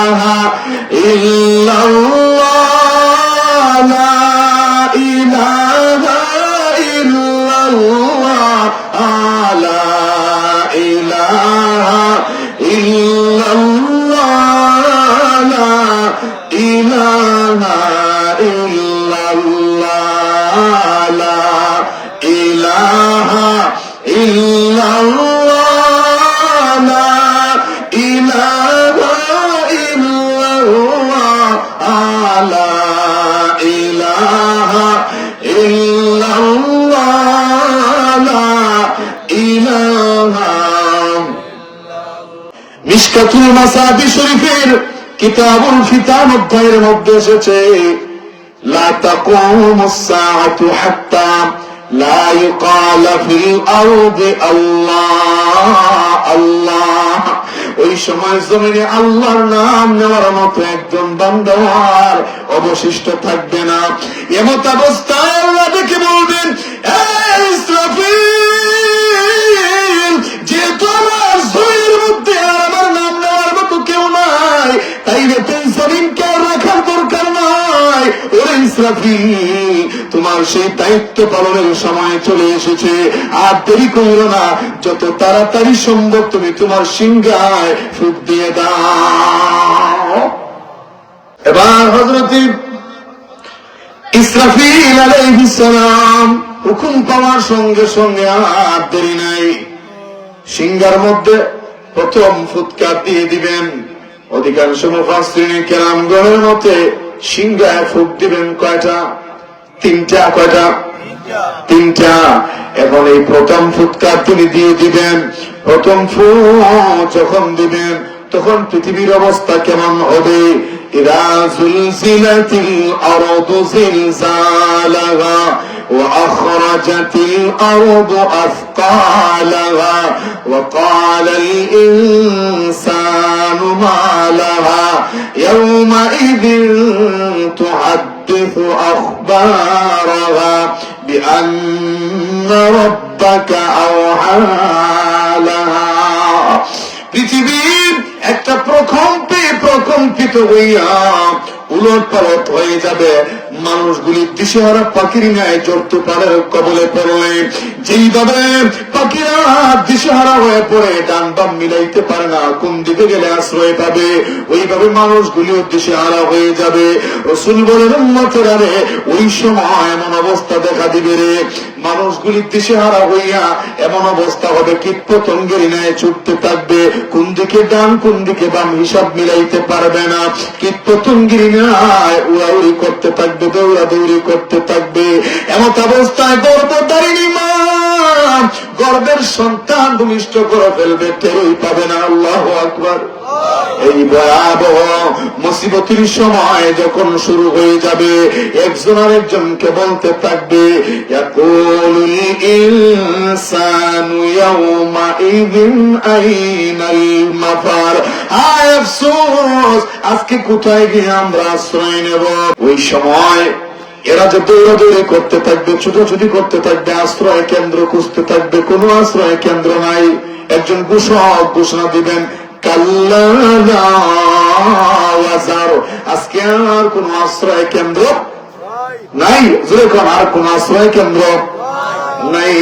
ইলাহা ইল্লাল্লাহ লা ইলাহা ইল্লাল্লাহ লা ইলাহা ইল্লাল্লাহ লা ইলাহা ইল্লাল্লাহ লা ইলাহা ইল্লাল্লাহ লা ইলাহা ইল্লাল্লাহ লা ইলাহা ইল্লাল্লাহ লা ইলাহা। মিশকাতুল মাসাবি শরীফের কিতাবুল ফিতান অধ্যায়ের মধ্যে এসেছে লা তাকুমুস সাআতু হাত্তা লা ইউকালা ফিল আরদি আল্লাহ আল্লাহ। ওই সময় জমিনে আল্লাহর নাম নেওয়ার মতো একজন বান্দা আর অবশিষ্ট থাকবে না। এমত অবস্থায় আল্লাহ দেখে বলবেন, ইসরাফিল, যেহেতু আমার জমিনের মধ্যে আমার নাম নেওয়ার মতো কেউ নাই, তাই তুই জমিনকে রাখার দরকার নাই। ওরে ইসরাফিল, তোমার সেই দায়িত্ব পালনের সময় চলে এসেছে, আর দেরি করো না, যত তাড়াতাড়ি সম্ভব তুমি তোমার সিংহায় ফুঁক দিয়ে দাও। এবার হযরত ইসরাফিল আলাইহিস সালাম হুকুম পাওয়ার সঙ্গে সঙ্গে আর দেরি নাই, সিংহার মধ্যে প্রথম ফুৎকার দিয়ে দিবেন। অধিকাংশ মুফাসসিরিন কেরামগণের মতে সিংহায় ফুঁক দিবেন কয়টা? তিনটা। কয়টা? তিনটা। এখন এই প্রথম ফুৎকার তিনি দিয়ে দিবেন। প্রথম ফুৎ যখন দিবেন তখন পৃথিবীর অবস্থা কেমন হবে? ইযা যুলজিলাতিল আরদু জিলজালাহা ওয়া আখরাজাতিল আরদু আথকালাহা ওয়া ক্বালাল ইনসানু মা লাহা ইয়াওমাইযিন তুহাদ্দিসু আখবারাহা বিআন্না রাব্বাকা আওহা লাহা। পৃথিবীর একটা প্রকম্পিত হইয়া উলটপালট হয়ে যাবে, মানুষগুলি দিশেহারা পাখির ন্যায় জর্তুপালের কবলে পড়ে। যেইভাবে পাখিরা দিশেহারা হয়ে পড়ে, ডান বাম মিলাইতে পারে না, কোন দিকে গেলে আশ্রয় পাবে, ওইভাবে মানুষগুলিও দিশেহারা হয়ে যাবে। রাসূল বলেন, উম্মতেরা রে, ওই সময় এমন অবস্থা দেখা দিবে রে, মানুষগুলি দিশেহারা হইয়া এমন অবস্থা হবে কীটপতঙ্গের ন্যায় ছুটতে থাকবে, কোন দিকে ডান কোন দিকে বাম হিসাব মিলাইতে পারবে না। কীটপতঙ্গের ন্যায় উড়াউড়ি করতে থাকবে, দৌড়াদৌড়ি করতে থাকবে। এমত অবস্থায় গর্ভধারিণী মা গর্ভের সন্তান ভূমিষ্ঠ করে ফেলবে, টেরই পাবে না। আল্লাহু আকবার। এই ভয়াবহ মুসিবতের সময় যখন শুরু হয়ে যাবে, একজন আরেকজনকে বলতে থাকবে, ইয়াকুলুল ইনসানু ইয়াওমাইযিন আইনাল মাফার। হায় আফসোস, আজকে কোথায় গিয়ে আমরা আশ্রয় নেব? ওই সময় এরা যে দৌড়াদৌড়ি করতে থাকবে, ছুটোছুটি করতে থাকবে, আশ্রয় কেন্দ্র খুঁজতে থাকবে, কোনো আশ্রয় কেন্দ্র নাই। একজন ঘোষক ঘোষণা দিবেন, আজকে আর কোন আশ্রয় কেন্দ্র নাই। যেরকম আর কোন আশ্রয় কেন্দ্র নাই।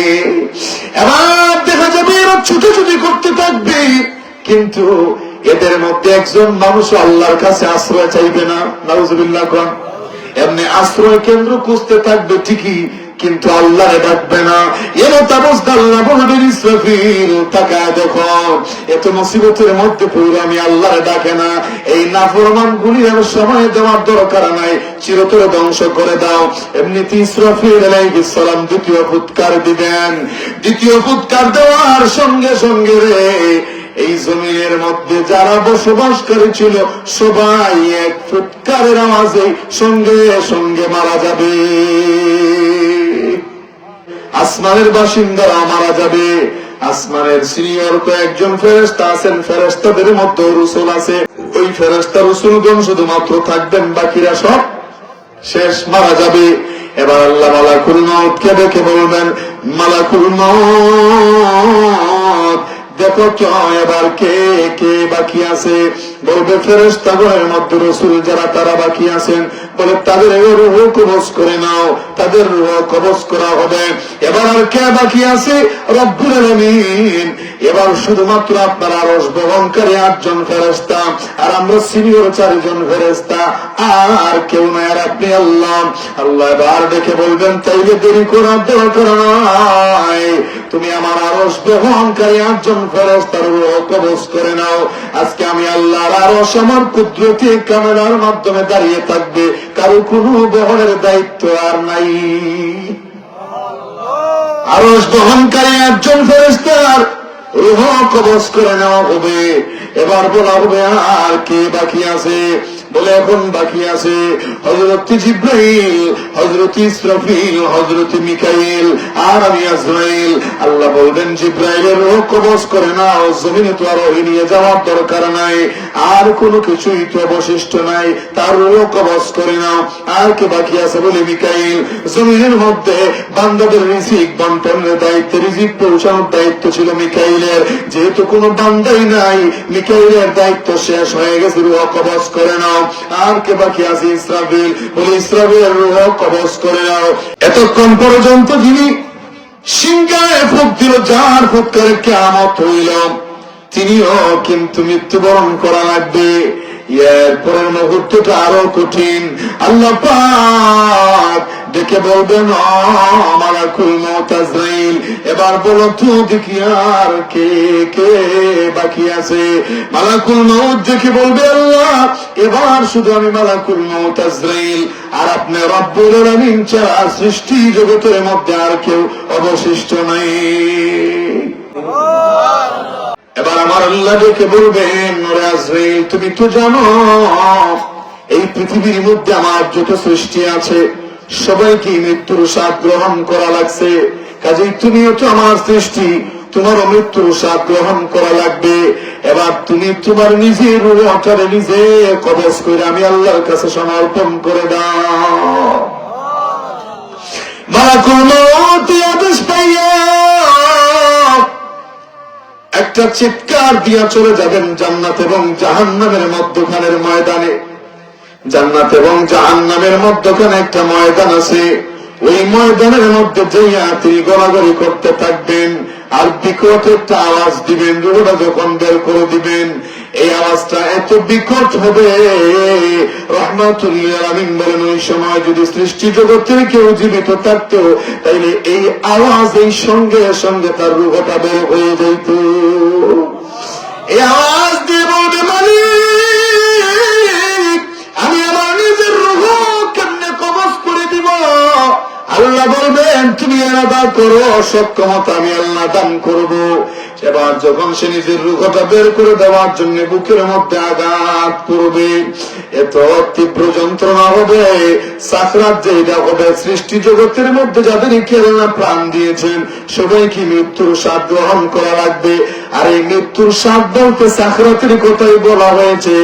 এবার দেখা যাবে এরা ছুটোছুটি করতে থাকবে, কিন্তু এদের মধ্যে একজন মানুষ আল্লাহর কাছে আশ্রয় চাইবে না। নাউজুবিল্লাহ। কোন এমনি আশ্রয় কেন্দ্র খুঁজতে থাকবে ঠিকই, কিন্তু আল্লাহরে ডাকবে না। এমত অবস্থা আল্লাহ বলবেন, ইসরাফিল তাকায় দেখো, এত মুসিবতের মধ্যে পড়ে আমি আল্লাহরে ডাকে না। এই নাফরমান গুলির সময় দেওয়ার দরকার নাই, চিরতরে ধ্বংস করে দাও। এমনিতে ইসরাফিল আলাইহিস সালাম দ্বিতীয় ফুৎকার দিবেন। দ্বিতীয় ফুৎকার দেওয়ার সঙ্গে সঙ্গে রে, এই জমিনের মধ্যে যারা বসবাসকারী ছিল সবাই এক ফুৎকারের আওয়াজে সঙ্গে সঙ্গে মারা যাবে। আসমানের বাসিন্দারা মারা যাবে। আসমানের সিনিয়র কয়েকজন ফেরেশতা আছেন, ফেরেশতাদের মধ্যে রাসূল আছে। ওই ফেরেশতা রাসূলগণ শুধুমাত্র থাকবেন, বাকিরা সব শেষ, মারা যাবে। এবার আল্লাহ মালাকুল মউতকে ডেকে বলবেন, মালাকুল মউত দেখো তো এবার কে কে বাকি আছে। বলবে ফেরেশতাগণের মধ্যে রাসূল যারা তারা বাকি আছেন, বলে তাদের রূহ কবজ করে নাও, তাদের রূহ কবজ করা হবে। এবার আর কে বাকি আছে? রব্বুল আলামিন। এবার শুধুমাত্র আপনার আরশ বহনকারী 8 জন ফেরেশতা, আর আমরা সিনিয়র 4 জন ফেরেশতা, আর কেউ নাই। আর আপনি আল্লাহ। আল্লাহ এবার দেখে বলবেন তাইলে দেরি করার দরকার নাই, তুমি আমার আরশ বহনকারী 8 জন ফেরেশতার রূহ কবজ করে নাও। আজকে আমি আল্লাহর আরশ আমার কুদরতি ক্যামেরার মাধ্যমে দাঁড়িয়ে থাকবে, কারো কোনো বহনের দায়িত্ব আর নাই। আরশ বহনকারী 8 জন ফেরেশতার রূহ কবজ করে নেওয়া হবে। এবার বলা হবে আর কে বাকি আছে? বলে এখন বাকি আছে হযরত জিবরাইল, হযরত ইসরাফিল, হযরত মিকাইল আর আমি আজরাইল। আল্লাহ বলবেন জিবরাইলের রূহ কবজ করে নাও, জমিনে তো আর ওই নিয়ে যাওয়ার দরকার নাই, আর কোনো কিছুই তো অবশিষ্ট নাই, তার রূহ কবজ করে নাও। আর কে বাকি আছে? বলে মিকাইল। জমিনের মধ্যে বান্দাদের রিজিক বন্টনের দায়িত্ব, রিজিক পৌঁছানোর দায়িত্ব ছিল মিকাইলের। যেহেতু কোনো বান্দাই নাই, মিকাইলের দায়িত্ব শেষ হয়ে গেছে, রূহ কবজ করে নাও। আর কে বাকি আছে? ইসরাফিল। বলে ইসরাফিলের রূহ কবজ করে নাও। এতক্ষণ পর্যন্ত যিনি সিংহায় ফুঁক দিল, যার ফুৎকারে কিয়ামত হইল, তিনিও কিন্তু মৃত্যুবরণ করা লাগবে। এরপরের মুহূর্তটা আরো কঠিন। আল্লাহ পাক ডেকে বলবেন মালাকুল মউত আজরাইল, এবার বলো তো দেখি আর কে কে বাকি আছে। মালাকুল মউত দেখে বলবে আল্লাহ এবার শুধু আমি মালাকুল মউত আজরাইল আর আপনি রব্বুল আলামিন ছাড়া সৃষ্টি জগতের মধ্যে আর কেউ অবশিষ্ট নাই। এবার আমার আল্লাহ ডেকে বলবেন ওরে আজরাইল, তুমি তো জানো এই পৃথিবীর মধ্যে আমার যত সৃষ্টি আছে সবাইকে মৃত্যুর স্বাদ গ্রহণ করা লাগছে, কাজেই তুমিও তো আমার সৃষ্টি, তোমারও মৃত্যুর স্বাদ গ্রহণ করা লাগবে। এবার তুমি তোমার নিজের রূহটারে নিজে কবজ করে আমি আল্লাহর কাছে সমর্পণ করে দাও। মালাকুল মউত আদেশ পাইয়া একটা চিৎকার দিয়া চলে যাবেন জান্নাত এবং জাহান্নামের মধ্যখানের ময়দানে। জান্নাত এবং জাহান্নামের মধ্যখানে একটা ময়দান আছে, ওই ময়দানের মধ্যে যাইয়া তিনি গড়াগড়ি করতে থাকবেন আর বিকট একটা আওয়াজ দিবেন। রূহটা যখন বের করে দিবেন এই আওয়াজটা এত বিকট হবে, রাহমাতুল লিল আলামিন বলেন ওই সময় যদি সৃষ্টি জগতের কেউ জীবিত থাকতো তাইলে এই আওয়াজ এই সঙ্গে সঙ্গে তার রূহটা বের হয়ে যেত। এই আওয়াজ দিয়ে বলবে মালিক আমি আমার নিজের রূহ কেমনে কবজ করে দিব? আল্লাহ বলবেন তুমি এরাদা করো, সক্ষমতা আমি আল্লাহ দান করব। এবার যখন সে নিজের রূহটা বের করে দেওয়ার জন্য বুকের মধ্যে আঘাত করবে, এত তীব্র যন্ত্রণা হবে, সাকরাত যেটা হবে, সৃষ্টি জগতের মধ্যে যাদেরকে আল্লাহ প্রাণ দিয়েছেন সবাইকে মৃত্যুর স্বাদ গ্রহণ করা লাগবে। আর এই মৃত্যুর স্বাদ বলতে সাকরাতের কথাই বলা হয়েছে।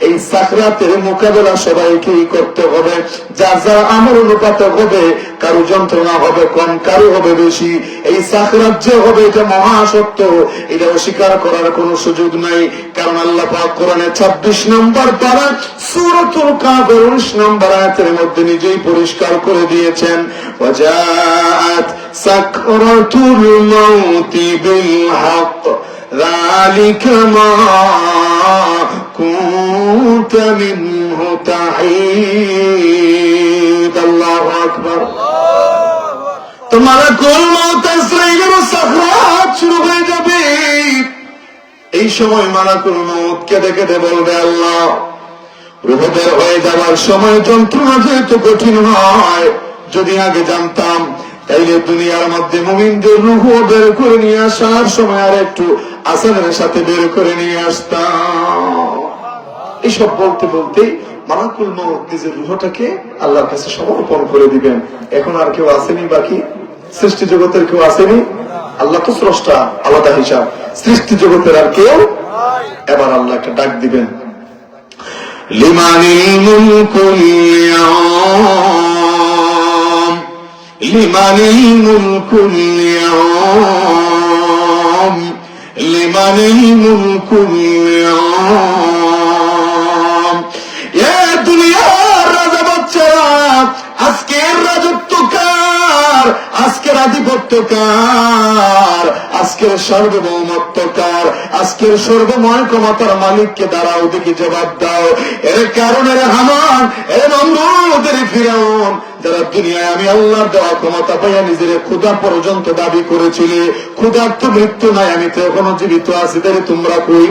এই সাকরাতের মোকাবেলা সবাইকেই করতে হবে, যার যার আমল অনুপাতে হবে, কারো যন্ত্রণা হবে কম, কারো হবে বেশি। এই সাকরাত যে হবে এটা মহাসত্য, এটা অস্বীকার করার কোনো সুযোগ নাই। কারণ আল্লাহ পাক কোরআনে 26 নম্বর পারা সূরাতুল কাফির 19 নম্বর আয়াতের মধ্যে নিজেই পরিষ্কার করে দিয়েছেন, ওয়াজাআত সাকরাতুল মাউতি বিল হক যালিকা মা كنت منه تحيد। আল্লাহু আকবার। তো মালাকুল মউত আজরাইলের সাকরাত শুরু হয়ে যাবে। এই সময় মালাকুল মউত কেঁদে কেঁদে বলবে আল্লাহ রূহ বের হয়ে যাওয়ার সময় যন্ত্রণা যেহেতু কঠিন হয়, যদি আগে জানতাম তাইলে দুনিয়ার মধ্যে মুমিনদের রূহ বের করে নিয়ে আসার সময় আর একটু আসানের সাথে বের করে নিয়ে আসতাম। এইসব বলতে বলতে মালাকুল মউত নিজের রূহটাকে আল্লাহর কাছে সমর্পণ করে দিবেন। এখন আর কেউ আসেনি বাকি, সৃষ্টি জগতের কেউ আসেনি, আল্লাহ তো স্রষ্টা, আলাদা হিসাব, সৃষ্টি জগতের আর কেউ। এবার আল্লাহ একটা ডাক দিবেন, লিমানিল মুলকুল ইয়াউম, লিমানিল মুলকুল ইয়াউম, লিমান লিমানিল মুলকুল ইয়াউম। এ দুনিয়ার রাজা বাচ্চারা, আজকের রাজত্ব কার? আজকের আধিপত্য কার? আজকের সার্বভৌমত্ব কার? আজকের সর্বময় ক্ষমতার মালিককে দাঁড়াও, দেখি জবাব দাও। এর কারণে হামান, এর নমরুদ, এর ফিরাউন, যারা দুনিয়ায় আমি আল্লাহর দেওয়া ক্ষমতা পাইয়া নিজের ক্ষুধা পর্যন্ত দাবি করেছিলে, ক্ষুধার তো মৃত্যু নাই, আমি তো এখনো জীবিত আছি, তাহলে তোমরা কই?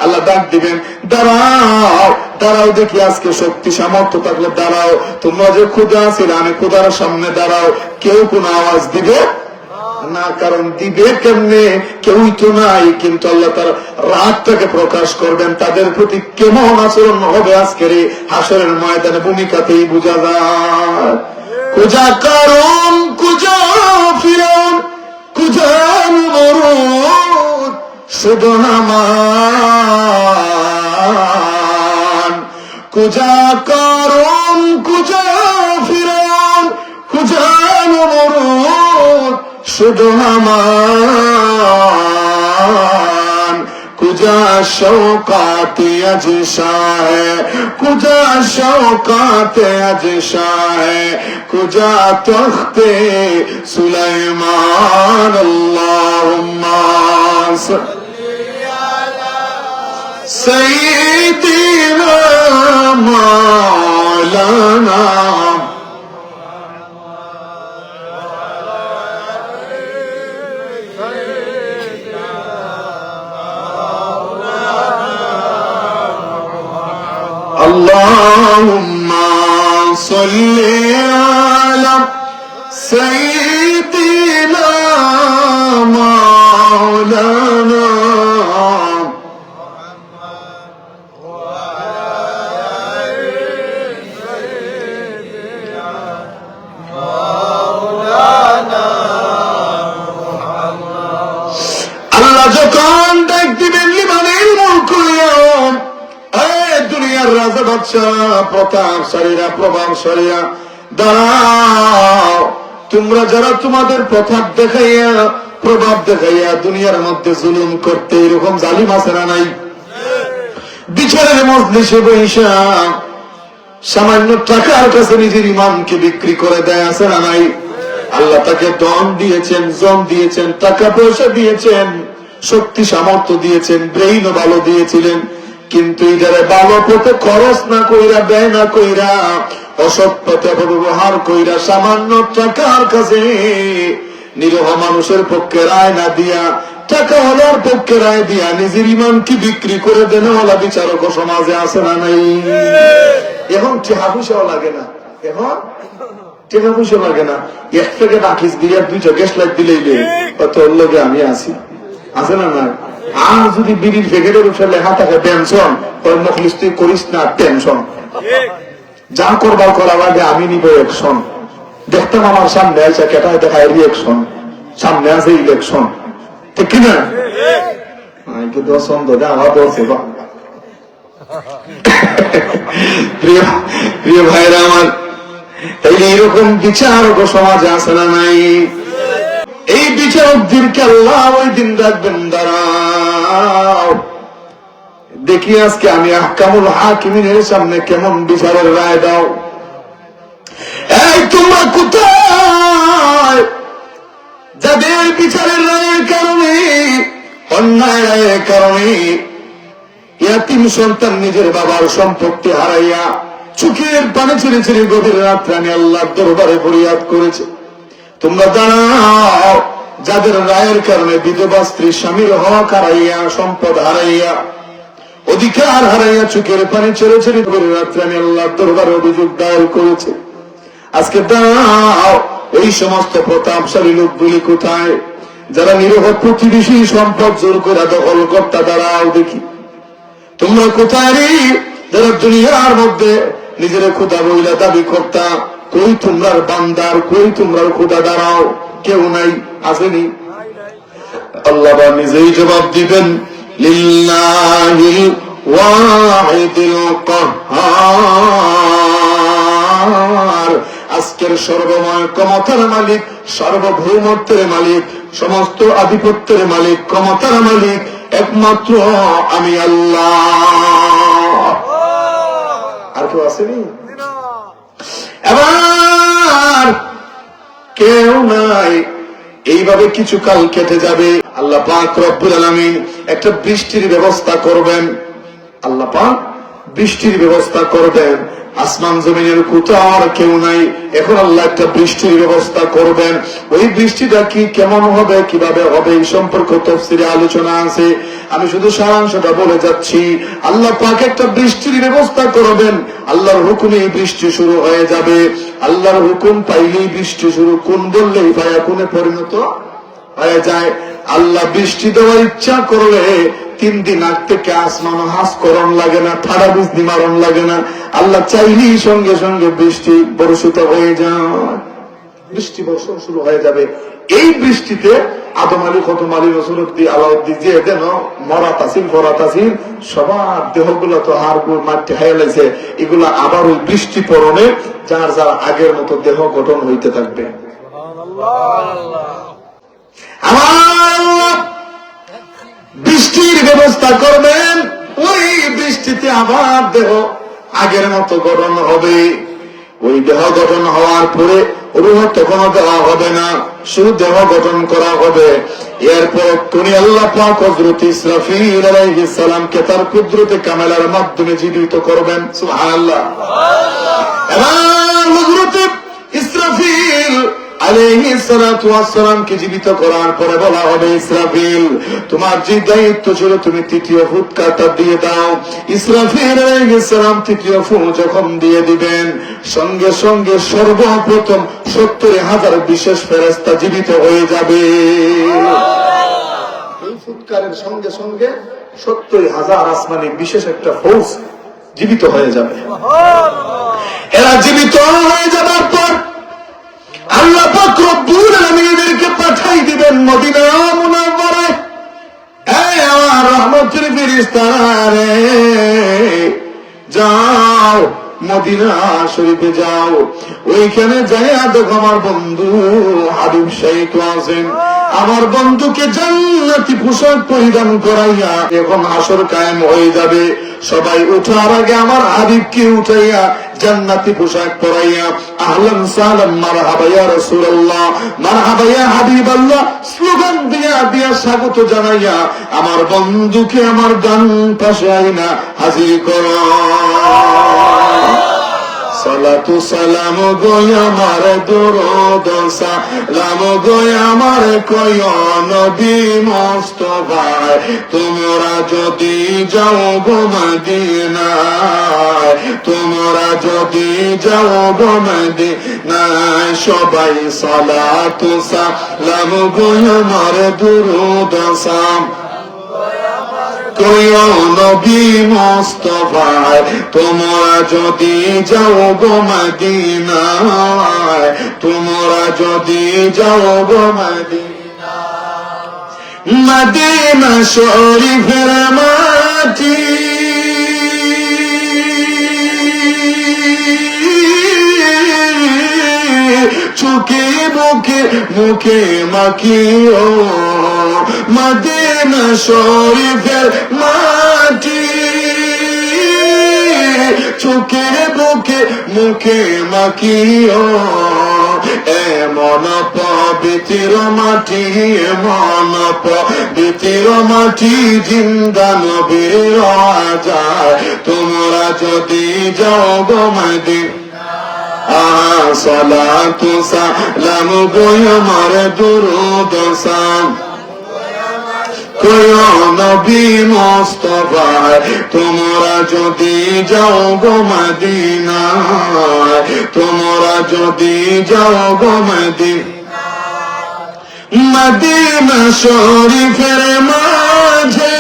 আল্লাহ ডাক দিবেন, দাঁড়াও দাঁড়াও দেখি, আজকে শক্তি সামর্থ্য থাকলে দাঁড়াও। তোমরা যে ক্ষুধা ছিল, আমি ক্ষুধার সামনে দাঁড়াও। কেউ কোনো আওয়াজ দিবে না, কারণ দিবে কেমনে? কেউই তো নাই। কিন্তু আল্লাহ তার রাগটাকে প্রকাশ করবেন, তাদের প্রতি কেমন আচরণ হবে আজকের এই হাসরের ময়দানে ভূমিকাতেই বোঝা যায়। কুজা কারণ, কুজা ফিরাউন, কুজা নমরুদ, শুধু হামান। কুজা কারণ, কুজা ফিরাউন, কুজা নমরুদ, শুধু হামান। কুজা শৌকাতে আজ শাহ, কুজা শৌকাতে আজ শাহ, কুজা তখতে সুলাইমান। আল্লাহুম্মা সাইয়্যিদিনা মাওলানা اللهم صل على سيدنا مولانا আল্লাহ যখন ডাক দিবেন লিমানিল মুলকুল ইয়াউম, দুনিয়ার রাজা বাদশা, প্রতাপশালীরা, প্রভাবশালীরা, দাঁড়াও। তোমরা যারা তোমাদের প্রতাপ দেখাইয়া, প্রভাব দেখাইয়া দুনিয়ার মধ্যে জুলুম করতে, এরকম জালিম আছে না নাই? বিচারের মজলিসে বৈশা সামান্য টাকার কাছে নিজের ইমানকে বিক্রি করে দেয়, আছে না নাই? আল্লাহ তাকে দম দিয়েছেন, জম দিয়েছেন, টাকা পয়সা দিয়েছেন, শক্তি সামর্থ্য দিয়েছেন, ব্রেইনও ভালো দিয়েছিলেন, কিন্তু এটারে ভালো পথে খরচ না কইরা, ব্যয় না কইরা, অসৎ পথে ব্যবহার কইরা, সামান্য টাকার কাছে নিরহ মানুষের পক্ষে রায় না দিয়া, টাকা হলার পক্ষে রায় দিয়া নিজের ইমানকে বিক্রি করে দেন ওলা বিচারক সমাজে আছে না নাই? এখন টাকা পয়সাও লাগে না, এখন টাকা পয়সা লাগে না, এক প্যাকেট আখিস দিয়ে 2টা গ্যাস লাইট দিলেই তোর লগে আমি আছি, আছে না না? আর যদি বিড়ির প্যাকেটের উপরে লেখা থাকে টেনশন, তোর মখলিস তুই করিস না টেনশন, যা করবার করা লাগে আমি নিব অ্যাকশন। দেখতাম আমার সামনে আছে কেটায় দেখায় রিয়েকশন, সামনে আছে ইলেকশন, ঠিক কিনা? কিন্তু ছন্দ আমার বলছে প্রিয় ভাইরা আমার, তাইলে এরকম বিচারক সমাজে আছে না নাই? এই বিচারকদেরকে আল্লাহ ওই দিন রাখবেন, দাঁড়াও দেখি আজকে আমি আহকামুল হাকিমিনের সামনে কেমন বিচারের রায় দাও। এই তোমরা কোথায় যাদের বিচারের রায়ের কারণে, অন্যায় রায়ের কারণে ইয়াতিম সন্তান নিজের বাবার সম্পত্তি হারাইয়া চোখের পানি ছেড়ে ছেড়ে গভীর রাত্রে আমি আল্লাহর দরবারে ফরিয়াদ করেছে, তোমরা দাঁড়াও। যাদের রায়ের কারণে বিধবা স্ত্রী স্বামীর হক হারাইয়া, সম্পদ হারাইয়া, অধিকার হারাইয়া চোখের পানি ছেড়ে ছেড়ে গভীর রাত্রে আমি আল্লাহর দরবারে অভিযোগ দায়ের করেছে, আজকে দাঁড়াও। ওই সমস্ত প্রতাপশালী লোকগুলি কোথায় যারা নিরহ প্রতিবেশী সম্পদ জোর করে দখল কর্তা? দাঁড়াও দেখি তোমরা কোথায় রে যারা দুনিয়ার মধ্যে নিজের খোদা বইলা দাবি কর্তা? কই তোমরার বান্দার, কই তোমরার খোদা? দাঁড়াও, কেউ নাই, আসেনি। আল্লাহ নিজেই জবাব দিবেন, লিল্লাহিল ওয়াহিদিল কাহ্হার। আজকের সর্বময় ক্ষমতার মালিক, সার্বভৌমত্বের মালিক, সমস্ত আধিপত্যের মালিক, ক্ষমতার মালিক একমাত্র আমি আল্লাহ। আর কেউ আসেনি? এবার কেউ নাই। এইভাবে কিছু কাল কেটে যাবে। আল্লাহ পাক রব্বুল আলামিন একটা বৃষ্টির ব্যবস্থা করবেন। আল্লাহ পাক বৃষ্টির ব্যবস্থা করবেন। আসমান জমিনের কোথাও আর কেউ নাই, এখন আল্লাহ একটা বৃষ্টির ব্যবস্থা করবেন। ওই বৃষ্টিটা কি কেমন হবে, কিভাবে হবে, এই সম্পর্কে তাফসীরে আলোচনা আছে। আমি শুধু সারাংশটা বলে যাচ্ছি। আল্লাহ পাক একটা বৃষ্টির ব্যবস্থা করবেন। আল্লাহর হুকুমে বৃষ্টি শুরু হয়ে যাবে। আল্লাহর হুকুম পাইলেই বৃষ্টি শুরু, কোন বললেই ফায়াকুনে পরিণত হয়ে যায়। আল্লাহ বৃষ্টি দেওয়ার ইচ্ছা করলে 3 দিন আগ থেকে আসমান হাস করণ লাগে না, ঠাড়া বিজলি মারণ লাগে না। আল্লাহ চাইলেই সঙ্গে সঙ্গে বৃষ্টি বর্ষিত হয়ে যায়, বৃষ্টি বর্ষণ শুরু হয়ে যাবে। এই বৃষ্টিতে আদম আলী, খতম আলী, রসুলউদ্দি, আলাউদ্দি যে দেন মরা তাসিল ফরা তাসিল সবার দেহগুলো তো হাড়গুলো মাটি হাইয়া লাগছে, এগুলো আবার ওই বৃষ্টি পরনে যার যার আগের মতো দেহ গঠন হইতে থাকবে। আমার বৃষ্টির ব্যবস্থা করবেন, ওই বৃষ্টিতে আবার দেহ আগের মতো গঠন হবে। ওই দেহ গঠন হওয়ার পরে রূহ তখনও দেওয়া হবে না, শুধু দেহ গঠন করা হবে। এরপর তুমি আল্লাহ পাক হযরত ইসরাফিল আলাইহিস সালামকে তার কুদরতে কামেলার মাধ্যমে জীবিত করবেন। সুবহানাল্লাহ। এবার হযরত ইসরাফিল আলাইহিস সালাতু ওয়াস সালামকে জীবিত করার পরে বলা হবে, ইসরাফিল তোমার যে দায়িত্ব ছিল তুমি তৃতীয় ফুৎকারটা দিয়ে দাও। ইসরাফিল আলাইহিস সালাম তৃতীয় ফুৎ যখন দিয়ে দিবেন, সঙ্গে সঙ্গে সর্বপ্রথম 70,000 বিশেষ ফেরেশতা জীবিত হয়ে যাবে। এই ফুৎকারের সঙ্গে সঙ্গে 70,000 আসমানি বিশেষ একটা ফৌজ জীবিত হয়ে যাবে। এরা জীবিত হয়ে যাবার পর আল্লাহ পাক রব্বুল আলামিন এদেরকে পাঠাই দিবেন মদিনা মুনাওয়ারায়। এই আমার রহমতের ফেরেশতারা রে, যাও মদিনা শরীফে যাও, ওইখানে যাইয়া দেখো আমার বন্ধু হাবিব শাহীদ আছেন। আমার বন্ধুকে জান্নাতি পোশাক পরিধান করাইয়া এখন হাসর কায়েম হয়ে যাবে। সবাই উঠার আগে আমার হাবিবকে উঠাইয়া জান্নাতি পোশাক পরাইয়া আহলান সালাম মারহাবা ইয়া রাসূলুল্লাহ, মারহাবা ইয়া হাবিবাল্লাহ স্লোগান দিয়া দিয়া স্বাগত জানাইয়া আমার বন্ধুকে আমার ডান পাশে আইনা হাজির করো। সালাতু সালাম গোয় আমার দরুদ সালাম গোয় আমার কয় নবী মুস্তাফায়, তোমরা যদি যাও গো মদিনায়, তোমরা যদি যাও গো মদিনায়, সবাই সালাতু সালাম গোয় আমার দরুদ সালাম কয় নবী মুস্তাফায়, তোমরা যদি যাও গো মদিনায়, তোমরা যদি যাও গো মদিনায়, মদিনা শরীফের মাটি চোখে মুখে মুখে মাখিও, মদিনা শরীফের মাটি চোখে মুখে মুখে মাখিও। এমন পবিত্র মাটি, এমন পবিত্র মাটি জিন্দা নবীর রাজায়, তোমরা যদি যাও গো মদিনা, সালাতু সালাম গোয় আমার দরুদ সালাম কয় নবী মুস্তাফায়, তোমরা যদি যাও গো মদিনায়, তোমরা যদি যাও গো মদিনায়, মদিনা শরীফের মাঝে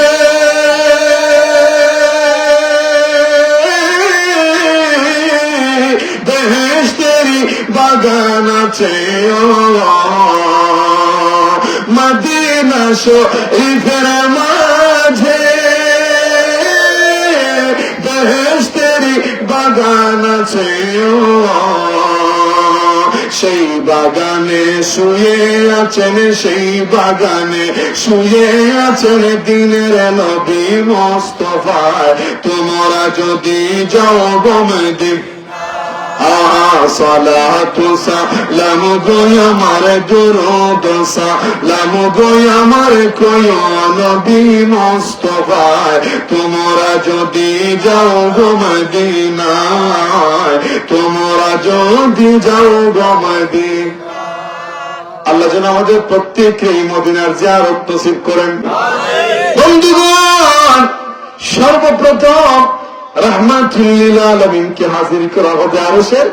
বেহেশতেরি বাগান আছে, মদিনা শরীফের মাঝে বেহেশতেরি বাগান আছে, সেই বাগানে শুয়ে আছেন, সেই বাগানে শুয়ে আছেন দিনের নবী মুস্তাফা। তোমরা যদি যাও গমদিনা, সালাতু সালাম গো আমার, দুরূদ সালাম গো আমার কই নবী মুস্তাফা। তোমরা যদি যাও গো মদিনায়, তোমরা যদি যাও গো মদিনায়। আল্লাহ যেন আমাদের প্রত্যেককে এই মদিনার জিয়ারত নসিব করেন। বন্ধুগণ, সর্বপ্রথম রাহমাতুল লিল আলামিনকে হাজির করা হবে আরশের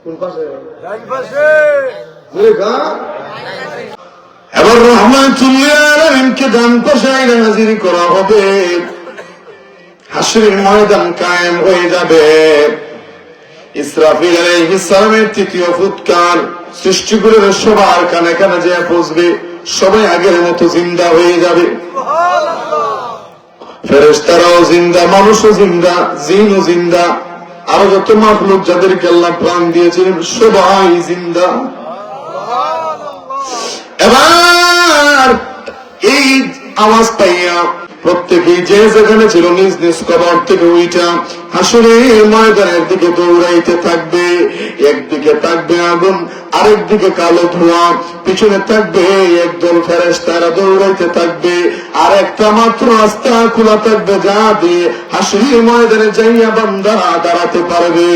কোন পাশে? ডান পাশে। এবার রাহমাতুল লিল আলামিনকে ডান পাশে হাজির করা হবে। হাশরের ময়দান কায়েম হয়ে যাবে। ইসরাফিল আলাইহিস সালামের তৃতীয় ফুৎকার সৃষ্টিগুলোর সবার কানে কানে যে পৌঁছবে, সবাই আগের মতো জিন্দা হয়ে যাবে। ফেরেশতারাও জিন্দা, মানুষও জিন্দা, জিনও জিন্দা, আরো যত মাখলুক যাদেরকে আল্লাহ প্রাণ দিয়েছিলেন সবাই জিন্দা। এবার এই আওয়াজ পাইয়া প্রত্যেকেই যে যেখানে ছিল নিজ নিজ কবর থেকে উইঠা হাসরের ময়দানের দিকে দৌড়াইতে থাকবে। একদিকে থাকবে আগুন, আরেকদিকে কালো ধোঁয়া, পিছনে থাকবে একদল ফেরেশতারা দৌড়াইতে থাকবে। আর একটা মাত্র রাস্তা খোলা থাকবে, যা দিয়ে হাসরের ময়দানে যাইয়া বান্দারা দাঁড়াতে পারবে।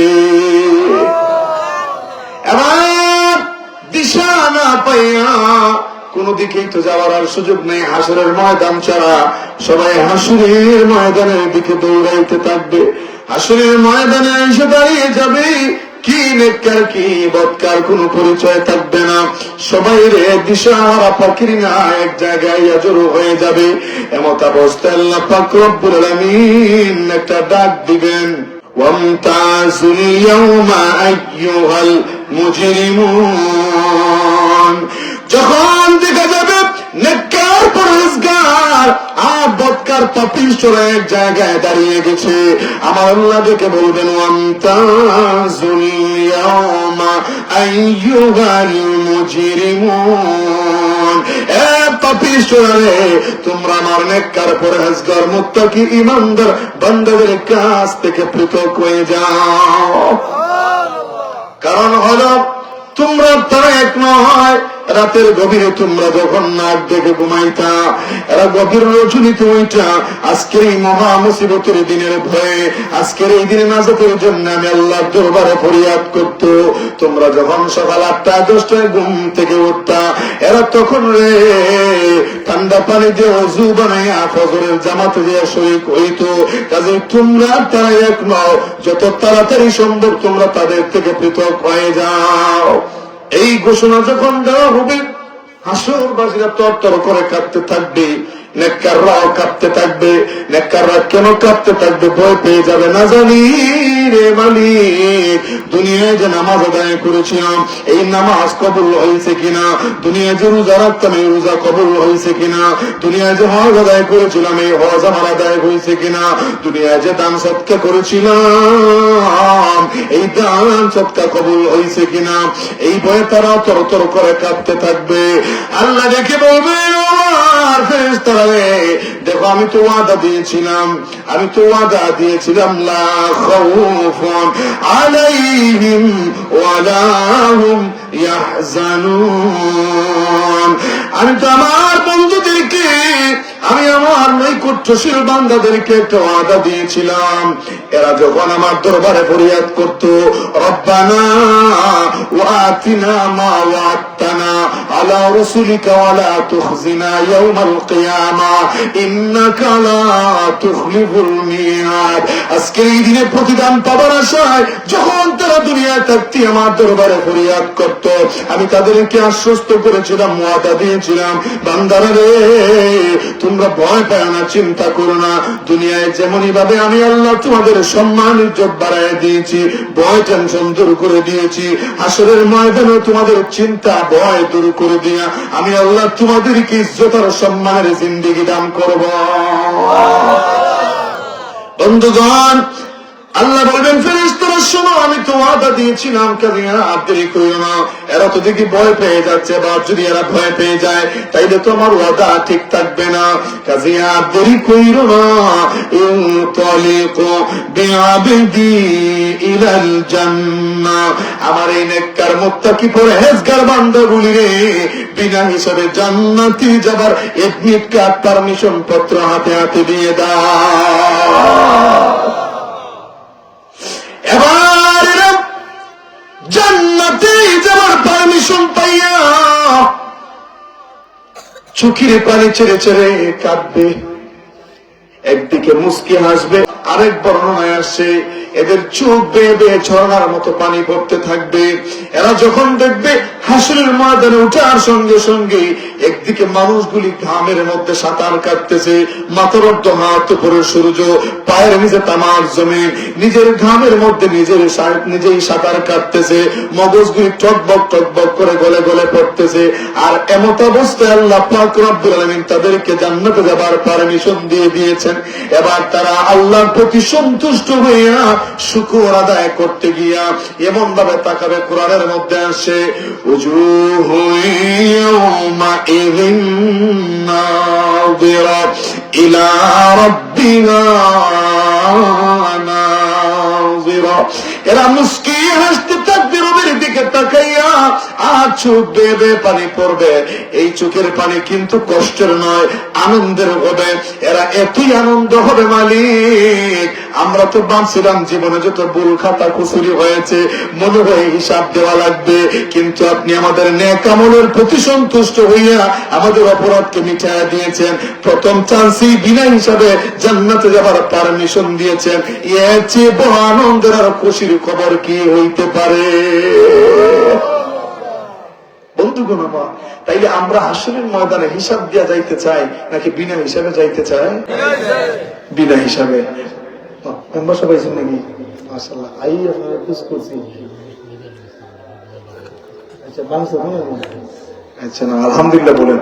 এবার দিশা না পাইয়া কোন দিকেই তো যাওয়ার আর সুযোগ নেই হাসরের ময়দান ছাড়া। সবাই হাসরের ময়দানের দিকে দৌড়াইতে থাকবে। হাসরের ময়দানে এসে দাঁড়িয়ে যাবে, কি নেককার কি বদকার কোন পরিচয় থাকবে না। সবাই রে দিশাহারা পাখির না এক জায়গায় জড়ো হয়ে যাবে। এমত অবস্থায় আল্লাহ পাক রব্বুল আলামিন একটা ডাক দিবেন, ওয়ামতাজুল ইয়াওমা আইয়ুহাল মুজরিমুন। যখন দেখা যাবে নেককার পরহেজগার আর বদকার পাপিষ্ঠরা এক জায়গায় দাঁড়িয়ে গেছে, আমার আল্লাহ দেখে বলবেন, ওয়ামতাজুল ইয়াওমা আইয়ুহাল মুজরিমুন। এ পাপিষ্ঠরা রে, তোমরা আমার নেককার পরহেজগার মুত্তাকি ঈমানদার বান্দাদের কাছ থেকে পৃথক হয়ে যাও। কারণ হলো তোমরা তারা এক নয়। রাতের গভীরে তোমরা যখন নাক দেখে ঘুমাইতা, এরা গভীর রজনীতে ওইটা আজকের এই মহা মুসিবতের দিনের ভয়ে, আজকের এই দিনে নাজাতের জন্য আমি আল্লাহর দরবারে ফরিয়াদ করত। তোমরা যখন সকাল 8টা 10টায় ঘুম থেকে উঠতা, এরা তখন রে ঠান্ডা পানি দিয়ে ওযু বানাইয়া ফজরের জামাতে দিয়ে শরীক হইতো। কাজে তোমরা তারা এক নও, যত তাড়াতাড়ি সম্ভব তোমরা তাদের থেকে পৃথক হয়ে যাও। এই ঘোষণা যখন দেওয়া হবে, হাসরবাসীরা তরতর করে কাঁপতে থাকবে, নেককাররাও কাঁপতে থাকবে। নেককাররা কেন কাঁপতে থাকবে? ভয় পেয়ে যাবে, না জানি রে মালিক দুনিয়ায় যে নামাজ আদায় করেছিলাম এই নামাজ কবুল হয়েছে কিনা, দুনিয়ায় যে রোজা রাখতাম এই রোজা কবুল হয়েছে কিনা, দুনিয়ায় যে হজ আদায় করেছিলাম এই হজ আমার আদায় হয়েছে কিনা, দুনিয়ায় যে দান সৎকা করেছিলাম এই দান সৎকা কবুল হয়েছে কিনা, এই ভয়ে তারা তরতর করে কাঁপতে থাকবে। আল্লাহ দেখে বলবেন, ফেরেশতারা রে দেখো, আমি তো ওয়াদা দিয়েছিলাম, লা খাউফুন আলাইহিম ওয়ালা হুম ইয়াহজানুন। আমি তো আমার বন্ধুদেরকে, আমি আমার নৈকট্যশীল বান্দাদেরকে একটা ওয়াদা দিয়েছিলাম, এরা যখন আমার দরবারে ফরিয়াদ করত, রব্বানা ওয়াতিনা মা ওয়া'আদতানা আলা রাসূলিকা ওয়া লা তুখজিনা ইয়াওমাল কিয়ামা ইন্নাকা লা তুখলিফুল মিয়াদ। আজকে এই দিনে প্রতিদান পাবার আশায় যখন তারা দুনিয়ায় থাকতে আমার দরবারে ফরিয়াদ করত, আমি তাদেরকে আশ্বস্ত করেছিলাম, ওয়াদা দিয়েছিলাম, বান্দারা রে তোমরা ভয় পায় না, চিন্তা করো না, দুনিয়ায় যেমনই ভাবে আমি আল্লাহ তোমাদের সম্মান ইজ্জত বাড়ায় দিয়েছি, ভয় টেনশন দূর করে দিয়েছি, হাসরের ময়দানে তোমাদের চিন্তা ভয় দূর করে দিয়া আমি আল্লাহ তোমাদেরকে ইজ্জত আর সম্মানের জিন্দেগি দান করব। বন্ধুগণ, আল্লাহ বলবেন ফেরেশতারা শোনো, আমি তো ওয়াদা দিয়েছিলাম কাজিয়াব দেরি কইরো না। এরা তো দেখি ভয় পেয়ে যাচ্ছে, বা যদি এরা ভয় পেয়ে যায় তাইলে তো আমার ওয়াদা ঠিক থাকবে না। কাজিয়াব দেরি কইরো না, ইনতালিকু বিআবদি ইলাল জান্নাহ, আমার এই নেককার মুত্তাকি পরহেজগার বান্দাগুলি রে বিনা হিসাবে জান্নাতে যাবার এডমিট কার্ড পারমিশন পত্র হাতে হাতে দিয়ে দাও। এবার এরা জান্নাতে যাবার পারমিশন পাইয়া চোখের পানি ছেড়ে ছেড়ে কাঁদবে, একদিকে মুস্কি হাসবে। আরেক বর্ণনায় আসছে এদের চোখ বেয়ে বেয়ে ঝর্ণার মতো পানি পড়তে থাকবে। এরা যখন দেখবে হাসরের ময়দানে উঠার সঙ্গে সঙ্গে একদিকে মানুষগুলি ঘামের মধ্যে সাঁতার কাটতেছে, মাথার মধ্যে হাত উপরে সূর্য, পায়ের নিচে তামার জমিন, নিজের ঘামের মধ্যে নিজেই সাঁতার কাটতেছে, মগজগুলি টকবক টকবক করে গলে গলে পড়তেছে। আর এমত অবস্থায় আল্লাহ পাক রব্বুল আলামিন তাদেরকে জান্নাতে যাবার পারমিশন দিয়ে দিয়েছেন। এবার তারা আল্লাহর প্রতি সন্তুষ্ট হইয়া শুকর আদায় করতে গিয়া এমন ভাবে তাকাবে, কোরআনের মধ্যে আসে উজুহু ইয়াওমাইযিন নাযিরা ইলা রাব্বিহা নাযিরা, এরা মুস্কি হাসতে থাকবে রবের দিকে তাকাইয়া, আর চোখ বেয়ে বেয়ে পানি পড়বে। এই চোখের পানি কিন্তু কষ্টের নয়, আনন্দের হবে। এরা এতই আনন্দ হবে, মালিক আমরা তো ভাবছিলাম জীবনে যত ভুল খাতা কুসুরি হয়েছে মনে হয় হিসাব দেওয়া লাগবে, কিন্তু আপনি আমাদের নেক আমলের প্রতি সন্তুষ্ট হইয়া আমাদের অপরাধকে মিটাইয়া দিয়েছেন। প্রথম চান্সেই বিনা হিসাবে জান্নাতে যাবার পারমিশন দিয়েছেন। এর চেয়ে বড় আনন্দের আর খুশির খবর কি হইতে পারে? বন্ধুগণ আমার, তাইলে আমরা হাসরের ময়দানে হিসাব দিয়া যাইতে চাই নাকি বিনা হিসাবে যাইতে চাই? বিনা হিসাবে। মেম্বার সবাই নাকি মাশাআল্লাহ আই আপনারা খুশ করছি। আচ্ছা বাংলা, আচ্ছা না আলহামদুলিল্লাহ বলেন।